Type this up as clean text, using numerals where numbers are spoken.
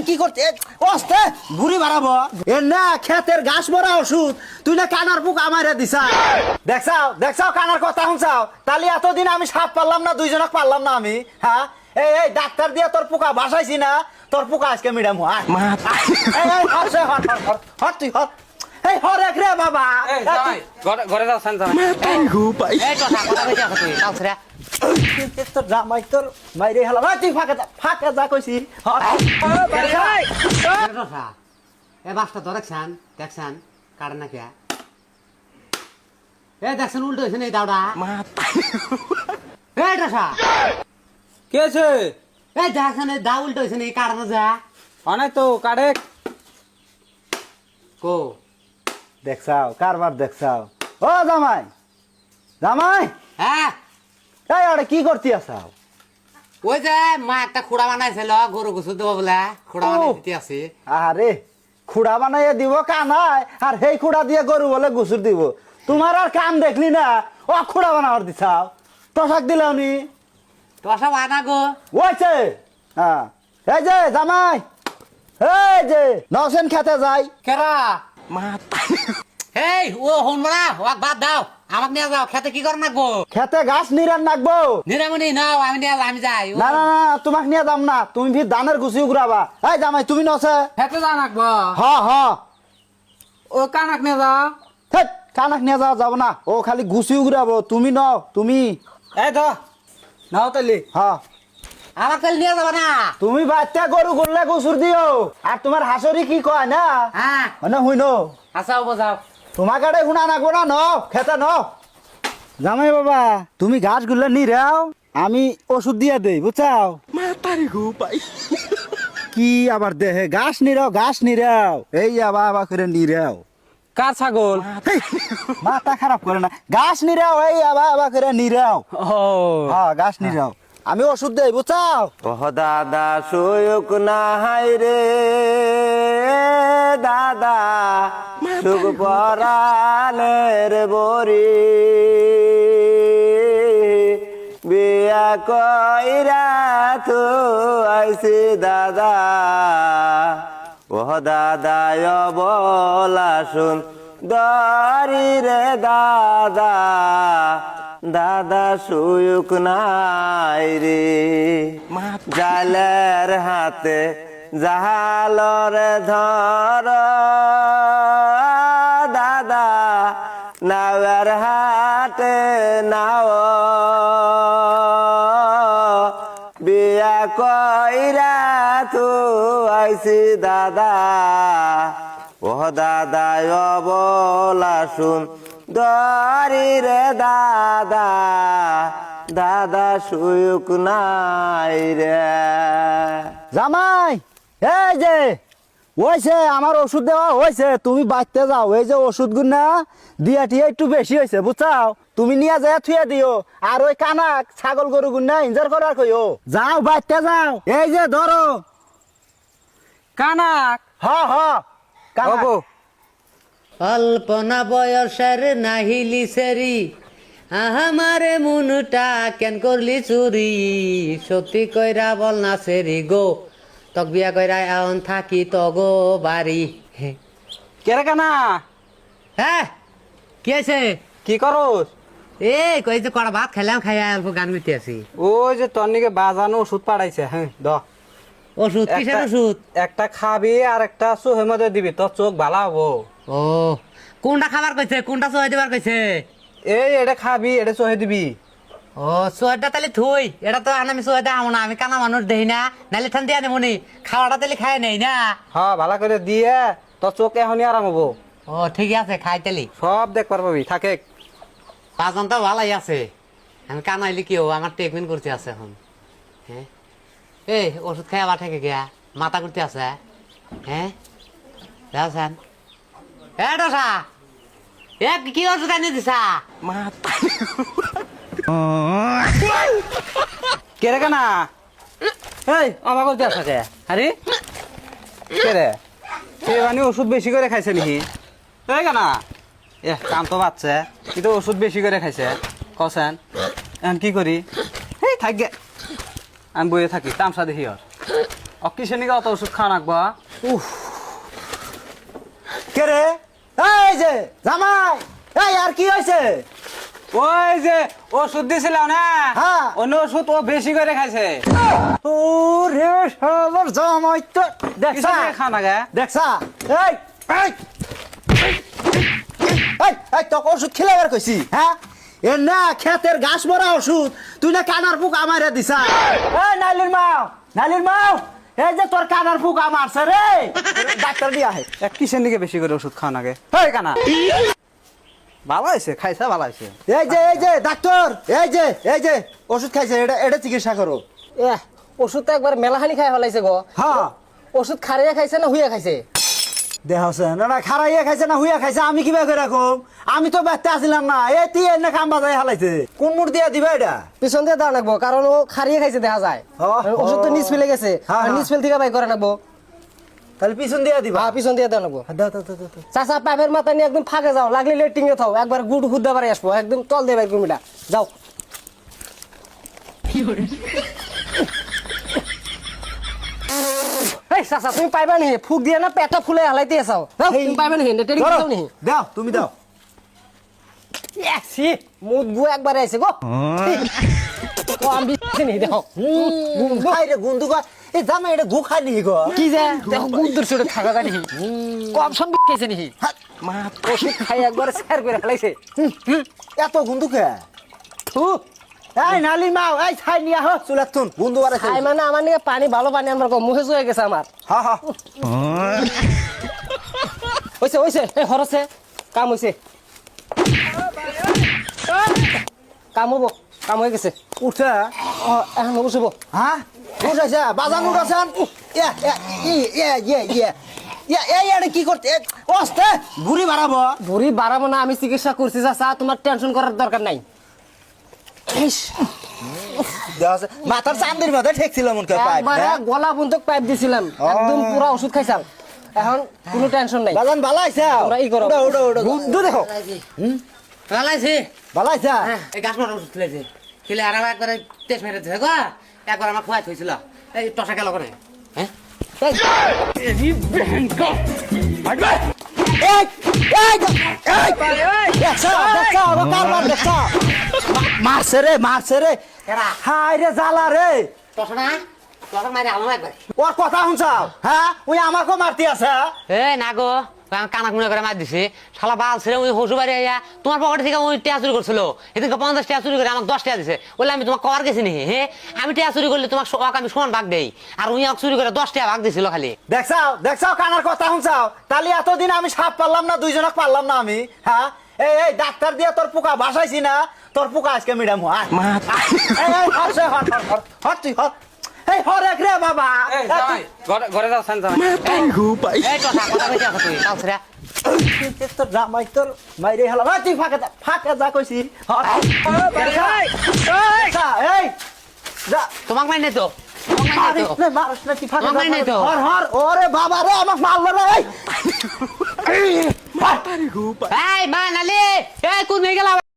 কি করতে অস্তে ঘুরি বাড়াবো এ না ক্ষেতের ঘাস মরা ওষুধ তুই না কানার পোকা আমারে দিছা দেখছাও দেখছাও কানার কথা শুনছাও তাহলে এতদিন আমি সাপ পারলাম না দুইজনক পারলাম না আমি হ্যাঁ এই ডাক্তার দিয়ে তোর পোকা বাসাইছি না তোর পোকা আজকে মিডাম হর তুই হর এই হর এক রে বাবা ঘরে যাও সান যাও তোর জামাই তোর মাইরে হেলাম তুই ফাঁকা যা কইছি এ বাসটা তো দেখছেন দেখছেন কাটে না কে এ দেখছেন উল্টো হয়েছে এই দাওড়া এই দশা কি আছে এই দেখছেন এই দা উল্টো হয়েছে এই কাটে না যা অনেক তো কাটে কো দেখছাও কারবার দেখছাও ও জামাই জামাই হ্যাঁ এই আরে কি করতে আসাও ওই যে মা একটা খুড়া বানাইছিল গরু গুছু দেবো বলে খুড়া বানাই দিতে আছে আরে খুড়া বানাইয়া দিব কানাই আর সেই খুড়া দিয়ে গরু বলে গুসুর দিব তোমার আর কাম দেখলি না ও খুড়া বানাবার দিছাও তোষাক দিলাও নি তো সব আনা গো ওইছে হ্যাঁ এই যে জামাই এই যে নসেন খেতে যাই কেরা এই ও হন বলা ওয়াক বাদ দাও আমাকে নিয়ে যাও খেতে কি করে নাকবো খেতে ঘাস নিরান নাকবো নিরামনি নাও আমি নিয়ে আমি যাই না না না তোমাক নিয়ে যাম না তুমি ফির ধানের গুছি উগরাবা এই জামাই তুমি নসে খেতে যা নাকবো হ হ ও কানাক নিয়ে যাও হেট কানাক নিয়ে যাওয়া যাব না ও খালি গুছি উগরাবো তুমি নও তুমি এই তো নাও তালি হ্যাঁ আমার তেল নিয়ে যাবো না তুমি বাচ্চা গরু করলে গুসুর দিও আর তোমার হাসরি কি কয় না হ্যাঁ মানে হুইন আচ্ছা বোঝাও তোমার কাছে শুনা নাকবো না ন খেতে ন জামাই বাবা তুমি ঘাস গুলো নিরাও আমি ওষুধ দিয়ে দেই বুঝছাও কি আবার দেহে ঘাস নিরাও এই আবার আবার করে নিরাও কার ছাগল হেই, মাথা খারাপ করে না ঘাস নিরাও এই আবার আবার করে নিরাও ও হ্যাঁ ঘাস নিরাও আমি ওষুধ দেই বুঝছাও ওহ দাদা সুখ নাই রে দাদা সুখ পরালের বরি বিয়া কইরা তো আইসি দাদা ওহ দাদা বলা শুন দরি রে দাদা দাদা সুখ নাই রে জালের হাতে জাহালর ধর দাদা নাওয়ার হাতে নাও বিয়া কইরা তো আইসি দাদা ও দাদা বলা শুন দরি রে দাদা দাদা সুখ নাই রে জামাই এই যে ওইছে আমার ওষুধ দেওয়া হয়েছে তুমি বাঁচতে যাও এই যে ওষুধ গুনা দিয়া টিয়া একটু বেশি হয়েছে বুঝছাও তুমি নিয়ে যায় থুয়ে দিও আর ওই কানাক ছাগল গরু গুনা ইনজার করার কইও যাও বাঁচতে যাও এই যে ধরো কানাক হ হ কানাক ওগো অল্পনা বয়সের নাহিলি সেরি আমারে মনটা কেন করলি চুরি সত্যি কইরা বল না সেরি গো তক বিয়া কইরা এখন থাকি তগো বাড়ি কেরে কানা হ্যাঁ কি আছে কি করস এই কই যে কড়া ভাত খাইলাম খাইয়া অল্প গান মিতে আছি ওই যে তোর নিকে বাজানো ওষুধ পাঠাইছে হ্যাঁ দ ওষুধ কিসের ওষুধ একটা খাবি আর একটা চোখের মধ্যে দিবি তোর চোখ ভালো হবো ও কোনটা খাবার কইছে কোনটা সহায় দিবার কইছে এই এটা খাবি এটা চোখে দিবি ও সোয়াটা তাহলে থুই এটা তো আমি সোয়াটা আমো না আমি কানা মানুষ দেই না নাইলে ঠান দিয়া নেবনি খাওয়াটা তাহলে খাই নেই না হ্যাঁ ভালো করে দিয়ে তোর চোখ এখনই আরাম হবো ও ঠিক আছে খাই তালি সব দেখবার পাবি থাকে পাঁচজন তো ভালাই আছে আমি কানাইলি কি হবো আমার ট্রিটমেন্ট করতে আছে এখন হ্যাঁ এই ওষুধ খাই আবার থেকে গিয়া মাথা করতে আছে হ্যাঁ দেখছেন হ্যাঁ দশা এ কি ওষুধ আনি দিছা কেরে কানা এই আমার করতে আসা কে আরে কেরে কে মানে ওষুধ বেশি করে খাইছে নাকি এই কানা এ কাম তো বাচ্চা কিন্তু ওষুধ বেশি করে খাইছে কছেন এখন কি করি এই থাক গে আমি বইয়ে থাকি তামসা দেখি আর কিসের নিকে অত ওষুধ খাওয়া নাকবা কে রে এই যে জামাই এই আর কি হয়েছে ওই যে ওষুধ দিছিলাম না হ্যাঁ। অন্য ওষুধ ও বেশি করে খাইছে ও রে শালার জামাই তো দেখছা কিসের নিকে খাওয়া নাগে দেখছা এই এই এই এই তোকে ওষুধ খেলাবার কইছি হ্যাঁ এ না ক্ষেতের ঘাস মরা ওষুধ তুই না কানার পোক আমারে দিছা এই নালির মাও এই যে তোর কানার পোক আমারছে রে ডাক্তার দিয়া হে কিসের নিকে বেশি করে ওষুধ খাওয়া নাগে এই কানা ভালো হয়েছে খাইছে ভালো হয়েছে এই যে ডাক্তার এই যে ওষুধ খাইছে এটা চিকিৎসা করো ওষুধ তো একবার মেলাহানি খাই ফেলাইছে গো হ্যাঁ ওষুধ খারিয়া খাইছে না হুইয়া খাইছে দেহছে না খারাইয়া খাইছে না হুইয়া খাইছে আমি কিবা করে রাখুম আমি তো ব্যস্ত আসিলাম না এই তুই এনে কাম বাজাই হালাইছে কোন মুড় দিয়া দিবা এটা পিছন দিয়ে দাও নাকবো কারণ ও খারিয়া খাইছে দেখা যায় ওষুধ তো নিচ ফেলে গেছে হ্যাঁ, আর নিচ ফেল থেকে বাই করে নাকবো তাহলে পিছন দিয়া দিবা পিছন দিয়ে দাও নাকবো দাও চাচা পাইপের মাথা নিয়ে একদম ফাঁকে যাও লাগলে লেটিং এ থাও একবার গুড হুদ্দা বাড়ি আসবো একদম তল দিয়ে বাইর কুমিটা যাও এই চাচা তুমি পাইবা নি ফুক দিয়ে না পেটা ফুলে হালাইতে আসাও তুমি পাইবা নি টেরিং দাও নি দাও তুমি দাও সি মুদ গু একবার আইছে গো কম বিছে নি দেখো খাই রে গুন্দু গা এই জামা এটা গু খাই নি গো কি যে দেখো গুন্দুর ছোট থাকা জানি কম সব বিকেছে নি মা ওষুধ খাই একবার স্যার করে ফেলাইছে এত গুন্দু কে থু এই নালি মাও এই ছাই নিয়া হ চুলাত তুন গুন্দু বারে খাই মানে আমার নিয়ে পানি ভালো পানি আমার মুখে জয়ে গেছে আমার হ্যাঁ হ্যাঁ হইছে এই হরছে কাম হইছে কাম হয়ে গেছে উঠে এখন বসব হ্যাঁ উঠাইছে বাজান উঠাছেন এটা কি করতে অস্তে ঘুরি বাড়াবো ভুড়ি বাড়াবো না আমি চিকিৎসা করছি চাচা তোমার টেনশন করার দরকার নাই মাথার চান্দির মাথায় ঠেকছিল মন করে পাইপ একবারে গলা বন্ধক পাইপ দিছিলাম একদম পুরা ওষুধ খাইছাম এখন কোনো টেনশন নাই বাজান ভালো আইছে তোমরা ই করো। উড়ো গুন্দু দেখো ভালাইছি ভালো আইছে এই গাছ মারা ওষুধ খেলেছে খেলে আর একবার টেস্ট মেরে দিছে গো একবার আমার খোয়াই থইছিল এই টসা গেল করে হ্যাঁ মারছে রে হাই রে জ্বালা রে টসা না টসা মারি আলো একবার ওর কথা শুনছাও হ্যাঁ ওই আমাকে মারতে আছে এ না গো কানা কুনা করে মার দিছে শালা বাল ছেড়ে ওই হসু বাড়ি আইয়া তোমার পকেট থেকে ওই টিয়া চুরি করছিল এদিকে 50 টাকা চুরি করে আমাকে 10 টাকা দিছে বলে আমি তোমার কবার গেছি নি হ্যাঁ আমি টিয়া চুরি করলে তোমাকে আমি সমান ভাগ দেই আর উনি আমাকে চুরি করে 10 টাকা ভাগ দিছিল খালি দেখছাও কানার কথা শুনছাও তাহলে এতদিন আমি সাপ পারলাম না দুইজনক পারলাম না আমি হ্যাঁ এই ডাক্তার দিয়ে তোর পোকা বাসাইছি না তোর পোকা আজকে মিডাম হয় হর তুই হর এই হর এক রে বাবা ঘরে যাও সান জামাই এই টসা কথা কইতে আছ তুই কাল ছেড়ে তোর জামাই তোর মাইরে হেলা তুই ফাঁকা যা কইছি এই যা তোমাক মাই নাই তো মারিস না তুই ফাঁকা আমার নাই তো। হর ওরে বাবা রে আমাকে মারলো রে এই মা নালি এই কোন হয়ে গেল